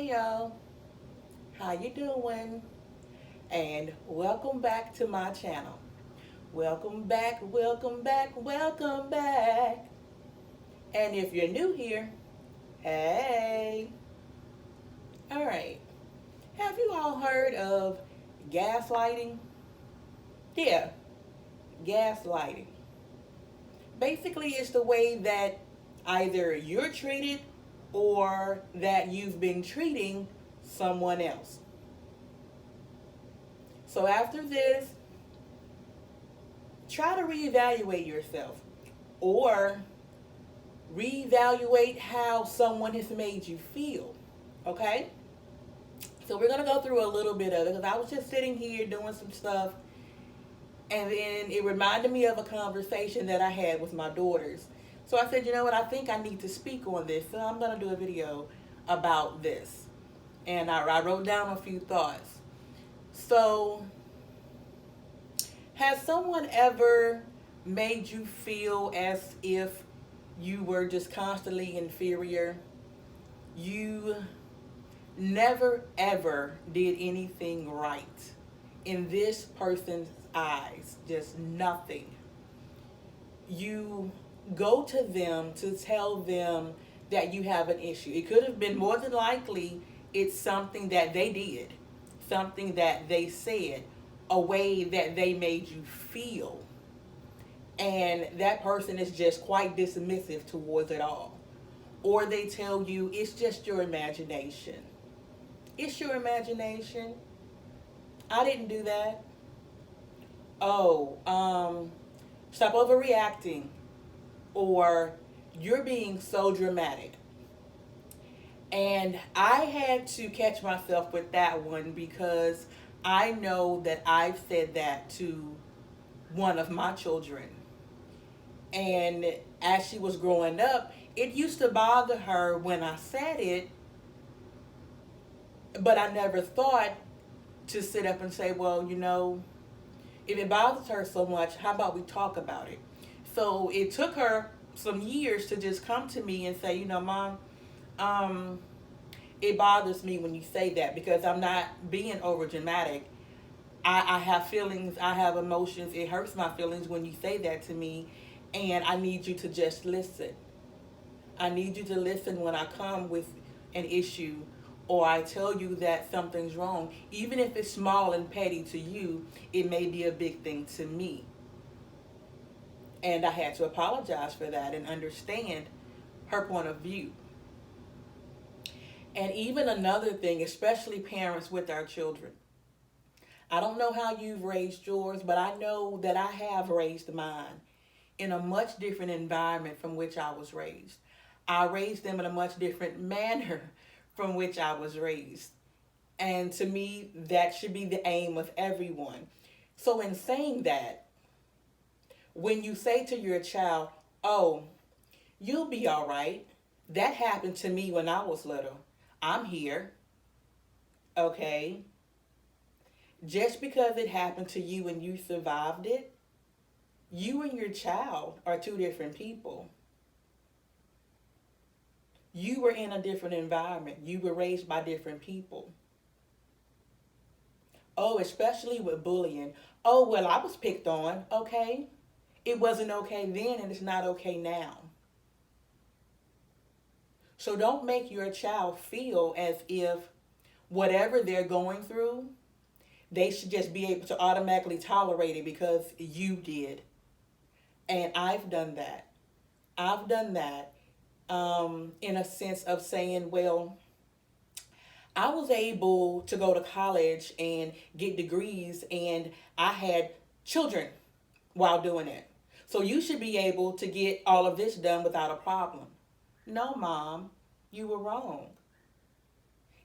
Hey y'all, how you doing? And welcome back to my channel. Welcome back, welcome back, welcome back. And if you're new here, hey. All right. Have you all heard of gaslighting? Yeah, gaslighting. Basically, it's the way that either you're treated or that you've been treating someone else. So after this, try to reevaluate yourself or reevaluate how someone has made you feel. Okay? So we're going to go through a little bit of it because I was just sitting here doing some stuff and then it reminded me of a conversation that I had with my daughters. So I said, you know what, I think I need to speak on this. So I'm going to do a video about this. And I wrote down a few thoughts. So, has someone ever made you feel as if you were just constantly inferior? You never ever did anything right in this person's eyes, just nothing. You go to them to tell them that you have an issue. It could have been more than likely it's something that they did, something that they said, a way that they made you feel. And that person is just quite dismissive towards it all. Or they tell you it's just your imagination. It's your imagination. I didn't do that. Oh, stop overreacting. Or you're being so dramatic. And I had to catch myself with that one because I know that I've said that to one of my children. And as she was growing up, it used to bother her when I said it, but I never thought to sit up and say, well, if it bothers her so much, how about we talk about it? So it took her some years to just come to me and say, Mom, it bothers me when you say that because I'm not being over dramatic. I have feelings, I have emotions. It hurts my feelings when you say that to me, and I need you to just listen. I need you to listen when I come with an issue or I tell you that something's wrong. Even if it's small and petty to you, it may be a big thing to me. And I had to apologize for that and understand her point of view. And even another thing, especially parents with our children. I don't know how you've raised yours, but I know that I have raised mine in a much different environment from which I was raised. I raised them in a much different manner from which I was raised. And to me, that should be the aim of everyone. So in saying that, when you say to your child, oh, you'll be all right. That happened to me when I was little. I'm here. Okay. Just because it happened to you and you survived it, you and your child are two different people. You were in a different environment. You were raised by different people. Oh, especially with bullying. Oh, well, I was picked on. Okay. It wasn't okay then and it's not okay now. So don't make your child feel as if whatever they're going through, they should just be able to automatically tolerate it because you did. And I've done that. I've done that in a sense of saying, well, I was able to go to college and get degrees and I had children while doing it. So you should be able to get all of this done without a problem. No, Mom, you were wrong.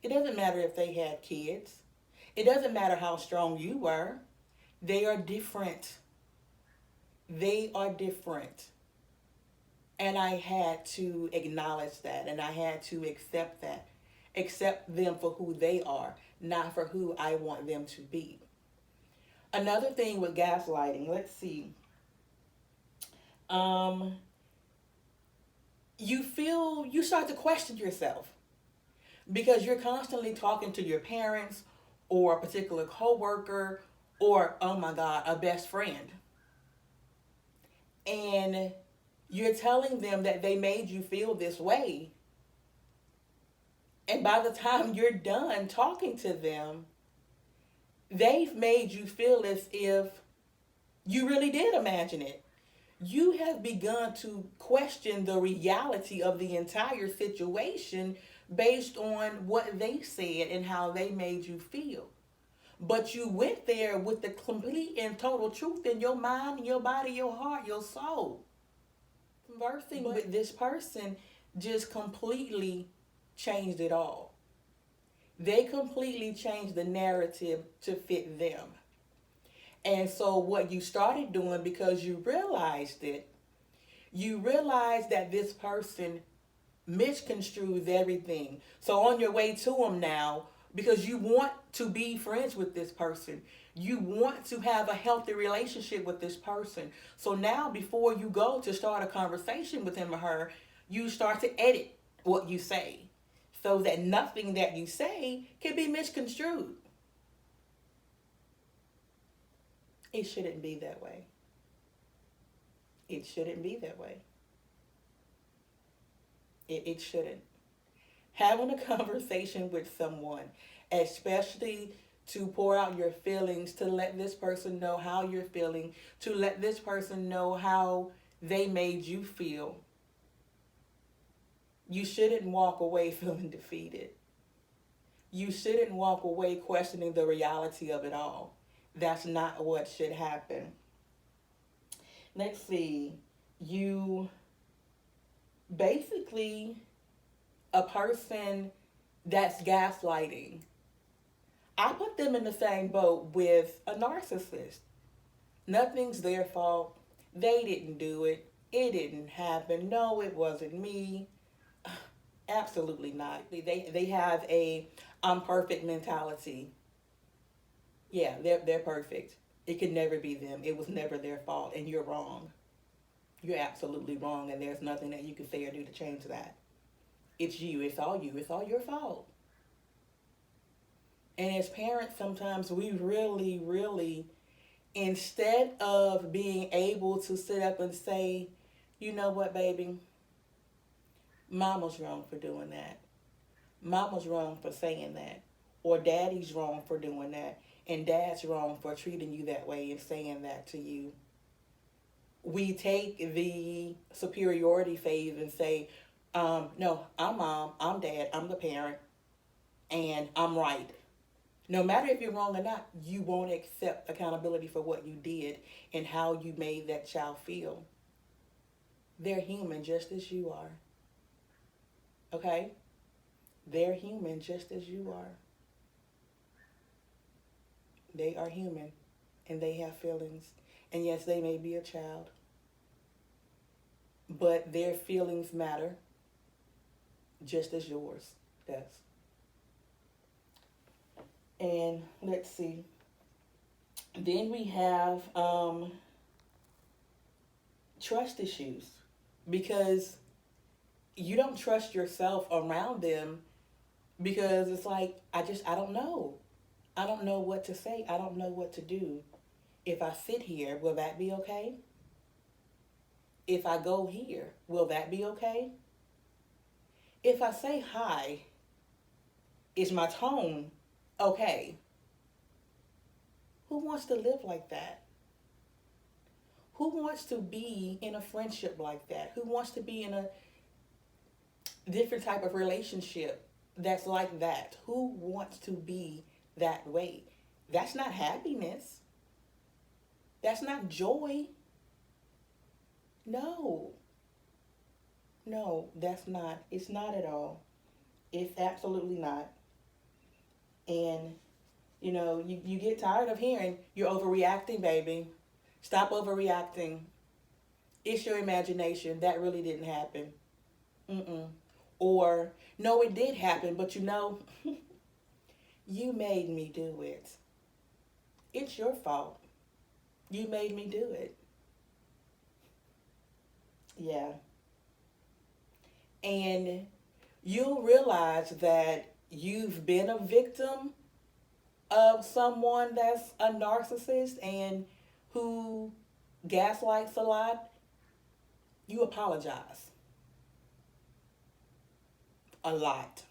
It doesn't matter if they had kids. It doesn't matter how strong you were. They are different. They are different. And I had to acknowledge that and I had to accept that. Accept them for who they are, not for who I want them to be. Another thing with gaslighting, let's see. You start to question yourself. because you're constantly talking to your parents or a particular coworker or, oh my God, a best friend. And you're telling them that they made you feel this way. And by the time you're done talking to them, they've made you feel as if you really did imagine it. You have begun to question the reality of the entire situation based on what they said and how they made you feel. But you went there with the complete and total truth in your mind, your body, your heart, your soul. Conversing with this person just completely changed it all. They completely changed the narrative to fit them. And so what you started doing, because you realized it, you realized that this person misconstrues everything. So on your way to them now, because you want to be friends with this person, you want to have a healthy relationship with this person. So now before you go to start a conversation with him or her, you start to edit what you say so that nothing that you say can be misconstrued. It shouldn't be that way. It shouldn't be that way. It shouldn't. Having a conversation with someone, especially to pour out your feelings, to let this person know how you're feeling, to let this person know how they made you feel. You shouldn't walk away feeling defeated. You shouldn't walk away questioning the reality of it all. That's not what should happen. Let's see. You basically, a person that's gaslighting, I put them in the same boat with a narcissist. Nothing's their fault. They didn't do it. It didn't happen. No, it wasn't me. Absolutely not. They have a I'm perfect mentality. Yeah, they're perfect. It could never be them. It was never their fault, and you're wrong. You're absolutely wrong, and there's nothing that you can say or do to change that. It's you. It's all you. It's all your fault. And as parents, sometimes we really, really, instead of being able to sit up and say, you know what, baby, mama's wrong for doing that. Mama's wrong for saying that. Or daddy's wrong for doing that. And dad's wrong for treating you that way and saying that to you. We take the superiority phase and say, no, I'm mom, I'm dad, I'm the parent, and I'm right. No matter if you're wrong or not, you won't accept accountability for what you did and how you made that child feel. They're human just as you are. Okay? They're human just as you are. They are human, and they have feelings. And yes, they may be a child, but their feelings matter just as yours does. And let's see. Then we have trust issues, because you don't trust yourself around them, because it's like, I don't know. I don't know what to say. I don't know what to do. If I sit here, will that be okay? If I go here, will that be okay? If I say hi, is my tone okay? Who wants to live like that? Who wants to be in a friendship like that? Who wants to be in a different type of relationship that's like that? Who wants to be that way? That's not happiness. That's not joy. No, that's not. It's not at all. It's absolutely not. And, you get tired of hearing, you're overreacting, baby. Stop overreacting. It's your imagination. That really didn't happen. Or, no, it did happen, but you made me do it. It's your fault. You made me do it. Yeah. And you'll realize that you've been a victim of someone that's a narcissist and who gaslights a lot, you apologize a lot.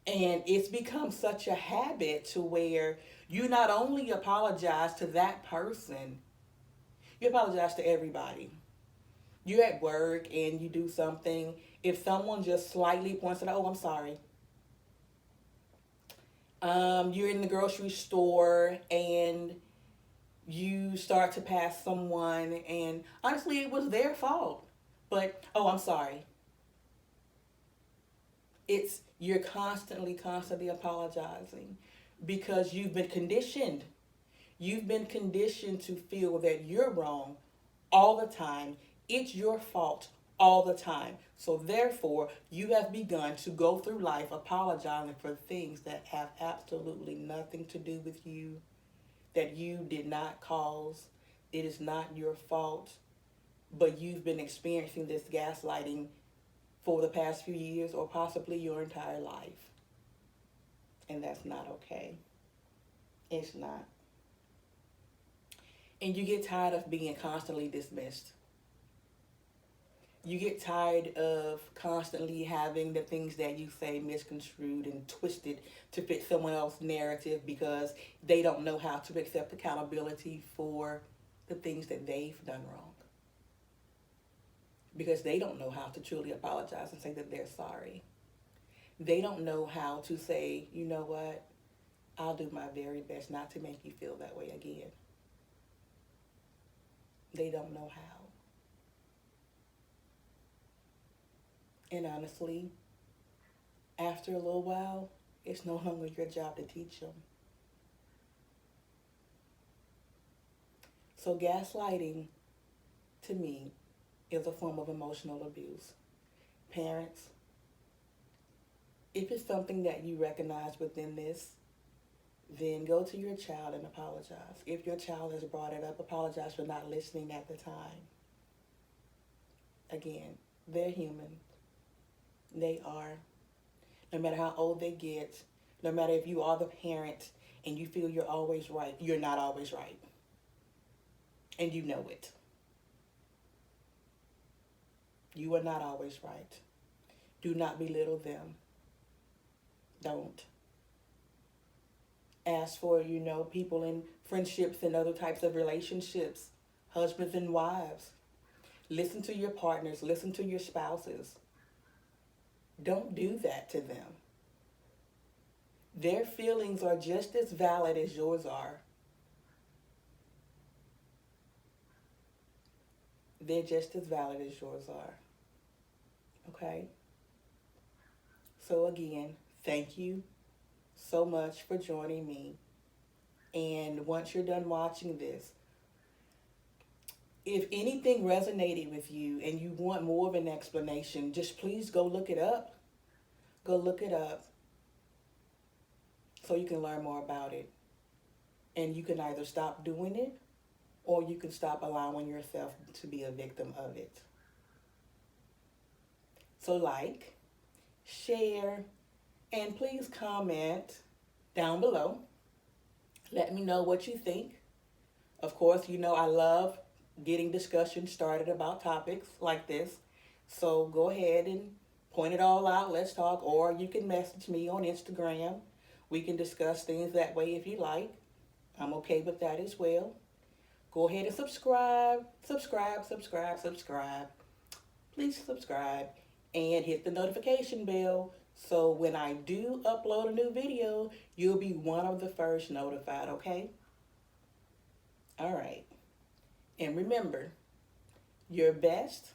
And it's become such a habit to where you not only apologize to that person, you apologize to everybody. You're at work and you do something. If someone just slightly points it out, oh, I'm sorry. You're in the grocery store and you start to pass someone, and honestly, it was their fault. But, oh, I'm sorry. It's you're constantly apologizing because you've been conditioned. You've been conditioned to feel that you're wrong all the time. It's your fault all the time. So therefore, you have begun to go through life apologizing for things that have absolutely nothing to do with you, that you did not cause. It is not your fault, but you've been experiencing this gaslighting for the past few years or possibly your entire life. And that's not okay. It's not. And you get tired of being constantly dismissed. You get tired of constantly having the things that you say misconstrued and twisted to fit someone else's narrative because they don't know how to accept accountability for the things that they've done wrong. Because they don't know how to truly apologize and say that they're sorry. They don't know how to say, you know what, I'll do my very best not to make you feel that way again. They don't know how. And honestly, after a little while, it's no longer your job to teach them. So gaslighting, to me, is a form of emotional abuse. Parents, if it's something that you recognize within this, then go to your child and apologize. If your child has brought it up, apologize for not listening at the time. Again, they're human. They are. No matter how old they get, no matter if you are the parent and you feel you're always right, you're not always right. And you know it. You are not always right. Do not belittle them. Don't. As for, people in friendships and other types of relationships, husbands and wives, listen to your partners, listen to your spouses. Don't do that to them. Their feelings are just as valid as yours are. They're just as valid as yours are. Okay? So again, thank you so much for joining me. And once you're done watching this, if anything resonated with you and you want more of an explanation, just please go look it up. Go look it up so you can learn more about it. And you can either stop doing it or you can stop allowing yourself to be a victim of it. So like, share, and please comment down below. Let me know what you think. Of course, I love getting discussions started about topics like this. So go ahead and point it all out. Let's talk. Or you can message me on Instagram. We can discuss things that way if you like. I'm okay with that as well. Go ahead and subscribe. Please subscribe and hit the notification bell so when I do upload a new video, you'll be one of the first notified, okay? All right. And remember, your best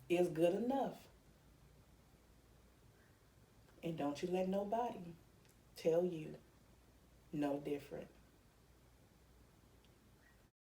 is good enough. And don't you let nobody tell you no different.